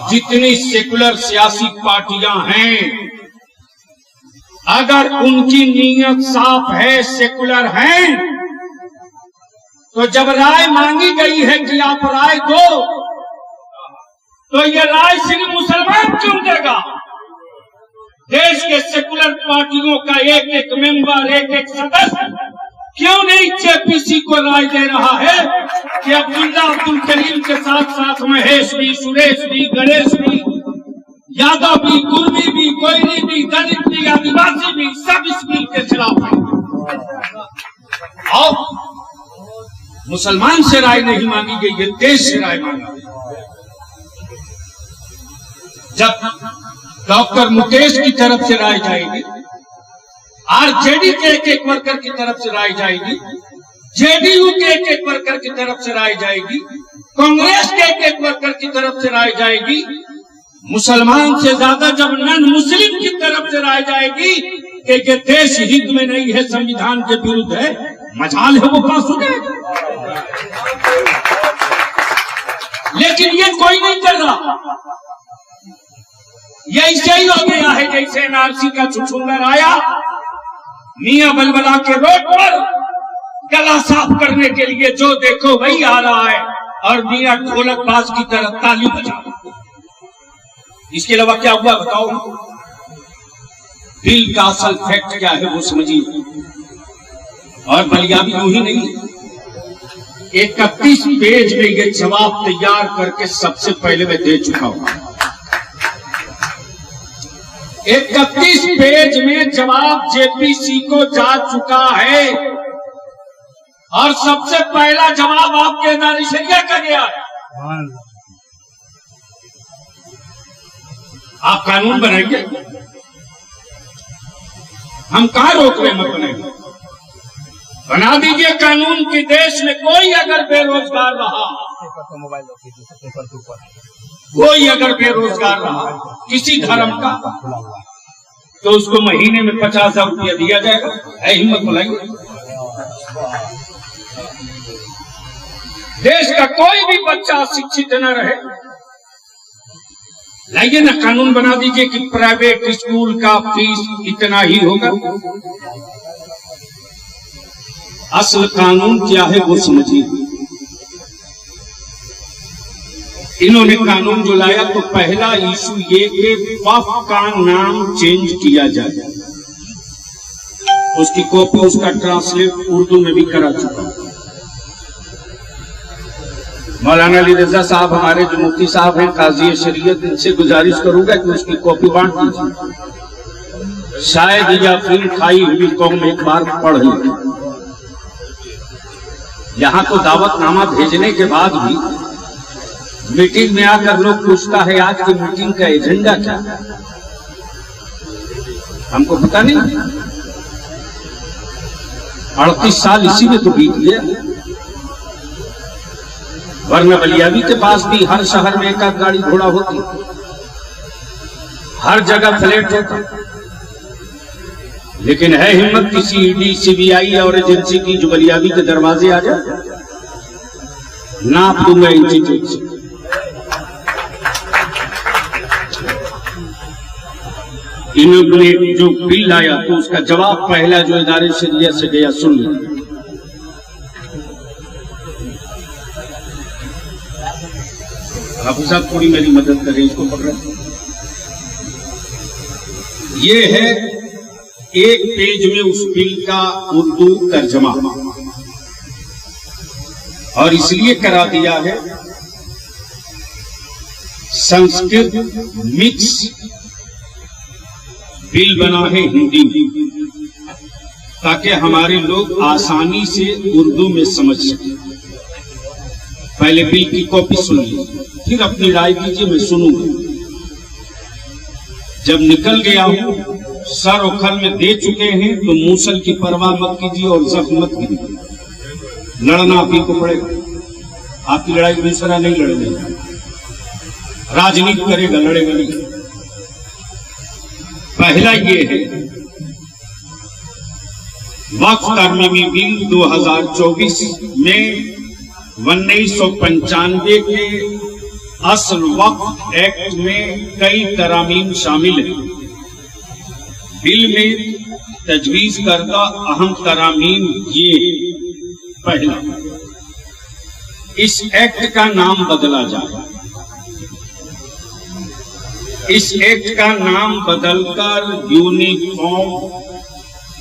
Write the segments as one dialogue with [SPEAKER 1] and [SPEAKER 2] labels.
[SPEAKER 1] जितनी सेकुलर सियासी पार्टियां हैं, अगर उनकी नीयत साफ है, सेकुलर हैं, तो जब राय मांगी गई है कि आप राय दो, तो ये राय सिर्फ मुसलमान क्यों देगा? देश के सेकुलर पार्टियों का एक एक मेंबर, एक एक सदस्य क्यों नहीं जेपीसी को राय दे रहा है कि अब्दुल्ला अब्दुल करीम के साथ साथ महेश भी, सुरेश भी, गणेश भी, यादव भी, कुर्मी भी, कोयली भी, दलित भी, आदिवासी भी, सब इस बिल के खिलाफ हैं। और मुसलमान से राय नहीं मांगी गई है, देश से राय मांगी गई। जब डॉक्टर मुकेश की तरफ से राय जाएगी, आरजेडी के एक एक वर्कर की तरफ से राय जाएगी, जेडीयू के एक एक वर्कर की तरफ से राय जाएगी, कांग्रेस के एक एक वर्कर की तरफ से राय जाएगी, मुसलमान से ज्यादा जब नॉन मुस्लिम की तरफ से राय जाएगी कि ये देश हित में नहीं है, संविधान के विरुद्ध है, मजाल है वो पास हो जाएगा। लेकिन ये कोई नहीं कर रहा। ये ऐसे ही हो गया है जैसे एनआरसी का छुछुंदर आया, मियां बलबला के रोड पर गला साफ करने के लिए जो देखो वही आ रहा है, और मियां ढोलकबाज की तरह ताली बजा। इसके अलावा क्या हुआ बताओ? बिल का असल फैक्ट क्या है वो समझिए। और बलिया भी यूं ही नहीं, 31 पेज में ये जवाब तैयार करके सबसे पहले मैं दे चुका हूं। 31 पेज में जवाब जेपीसी को जा चुका है, और सबसे पहला जवाब आपके इदारे शरिया का गया है। आप कानून बनाएंगे, हम कहां रोक रहे? मत बनाएंगे, बना दीजिए कानून कि देश में कोई अगर बेरोजगार रहा, कोई अगर बेरोजगार रहा किसी धर्म का, तो उसको महीने में 50,000 रुपया दिया जाएगा। है हिम्मत बुलाइए। देश का कोई भी बच्चा शिक्षित न रहे, लाइए ना कानून बना दीजिए कि प्राइवेट स्कूल का फीस इतना ही होगा। असल कानून क्या है वो समझिए। इन्होंने कानून जो लाया तो पहला इशू ये कि वक्फ का नाम चेंज किया जाए। उसकी कॉपी, उसका ट्रांसलेट उर्दू में भी करा चुका हूं। मौलाना अली रजा साहब हमारे जो मुफ्ती साहब हैं, काजी शरीयत, इनसे गुजारिश करूंगा कि उसकी कॉपी बांट दीजिए। शायद या फिर खाई हुई कौम एक बार पढ़ ली। यहां तो दावतनामा भेजने के बाद भी मीटिंग में आकर लोग पूछता है आज की मीटिंग का एजेंडा क्या? हमको पता नहीं। 38 साल इसी में तो बीत गया। वरना बलियावी के पास भी हर शहर में एक आध गाड़ी घोड़ा होती, हर जगह फ्लैट होता, लेकिन है हिम्मत किसी ईडी, सीबीआई और एजेंसी की जो बलियावी के दरवाजे आ जाए? नाप दूंगा इंस्टीट्यूट से। इन्होंने जो बिल लाया तो उसका जवाब पहला जो इदारे शरिया से गया, सुन लिया। आप साहब थोड़ी मेरी मदद करें, इसको पकड़ें। ये है एक पेज में उस बिल का उर्दू तर्जमा, और इसलिए करा दिया है संस्कृत मिक्स बिल बना है हिंदी में, ताकि हमारे लोग आसानी से उर्दू में समझ सकें। पहले बिल की कॉपी सुन लीजिए, फिर अपनी राय दीजिए, मैं सुनूंगा। जब निकल गया हूं, सर उखल में दे चुके हैं, तो मूसल की परवाह मत कीजिए और जख्म मत कीजिए। लड़ना आप ही को पड़ेगा। आपकी लड़ाई दूसरा नहीं लड़ेगा, राजनीति करेगा, लड़ेगा नहीं। पहला ये है वक्फ तरमीमी बिल 2024 में 1995 के असल वक्फ एक्ट में कई तरामीम शामिल हैं। बिल में तजवीज करदा अहम तरामीम ये: पहला, इस एक्ट का नाम बदला जाए। इस एक्ट का नाम बदलकर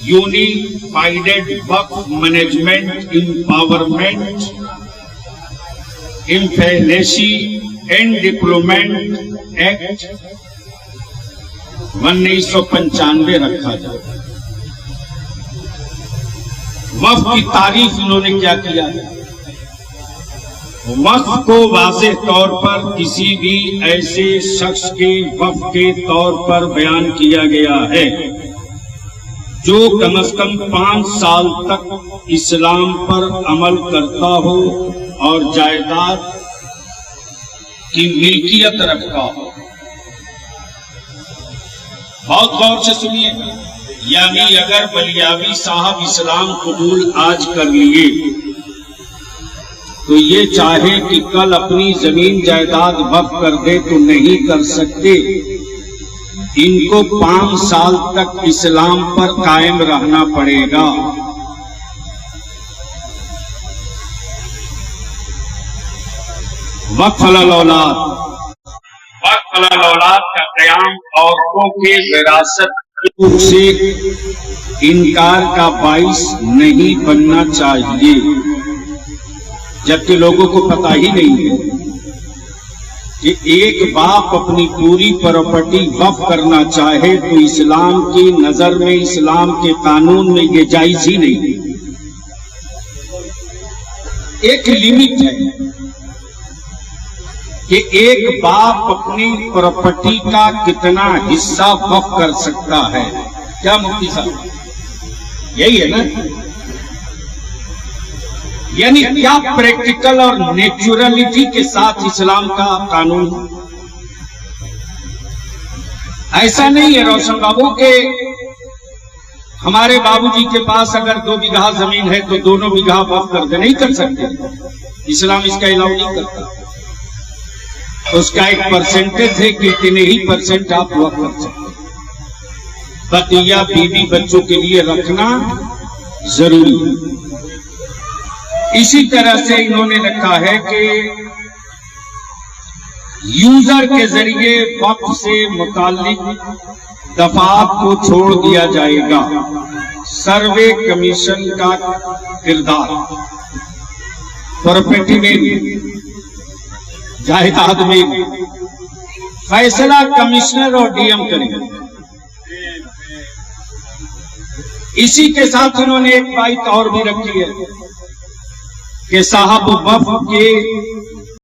[SPEAKER 1] यूनिफाइड वक्फ मैनेजमेंट एम्पावरमेंट इम्फेलेसी एंड डिप्लोमेंट एक्ट 1995 रखा जाए। वक्फ की तारीफ इन्होंने क्या किया? वक्फ को वाज़ेह तौर पर किसी भी ऐसे शख्स के वक्फ के तौर पर बयान किया गया है जो कम से कम 5 साल तक इस्लाम पर अमल करता हो और जायदाद की मिल्कियत रखता हो। बहुत गौर से सुनिए, यानी अगर बलियावी साहब इस्लाम कबूल आज कर लिए तो ये चाहे कि कल अपनी जमीन जायदाद वक्फ कर दे तो नहीं कर सकते। इनको 5 साल तक इस्लाम पर कायम रहना पड़ेगा। वक्फ अलल औलाद, वक्फ अलल औलाद का क़याम औरतों के विरासत से इनकार का बाइस नहीं बनना चाहिए, जबकि लोगों को पता ही नहीं है कि एक बाप अपनी पूरी प्रॉपर्टी वक्फ करना चाहे तो इस्लाम की नजर में, इस्लाम के कानून में ये जायज ही नहीं। एक लिमिट है कि एक बाप अपनी प्रॉपर्टी का कितना हिस्सा वक्फ कर सकता है। क्या मुफ्ती साहब, यही है ना? यानी क्या प्रैक्टिकल और नेचुरलिटी के साथ इस्लाम का कानून। ऐसा नहीं है रोशन बाबू के हमारे बाबूजी के पास अगर 2 बीघा जमीन है तो दोनों बीघा वक्फ कर दे, नहीं कर सकते। इस्लाम इसका अलाउ नहीं करता। उसका एक परसेंटेज है कि इतने ही % आप वक्फ कर सकते। बतिया बीवी बच्चों के लिए रखना जरूरी है। इसी तरह से इन्होंने रखा है कि यूजर के जरिए वक्फ से मुताल्लिक दफात को छोड़ दिया जाएगा। सर्वे कमीशन का किरदार प्रॉपर्टी में, जायदाद में फैसला कमिश्नर और डीएम करेंगे। इसी के साथ उन्होंने एक बात और भी रखी है कि साहब वक्फ के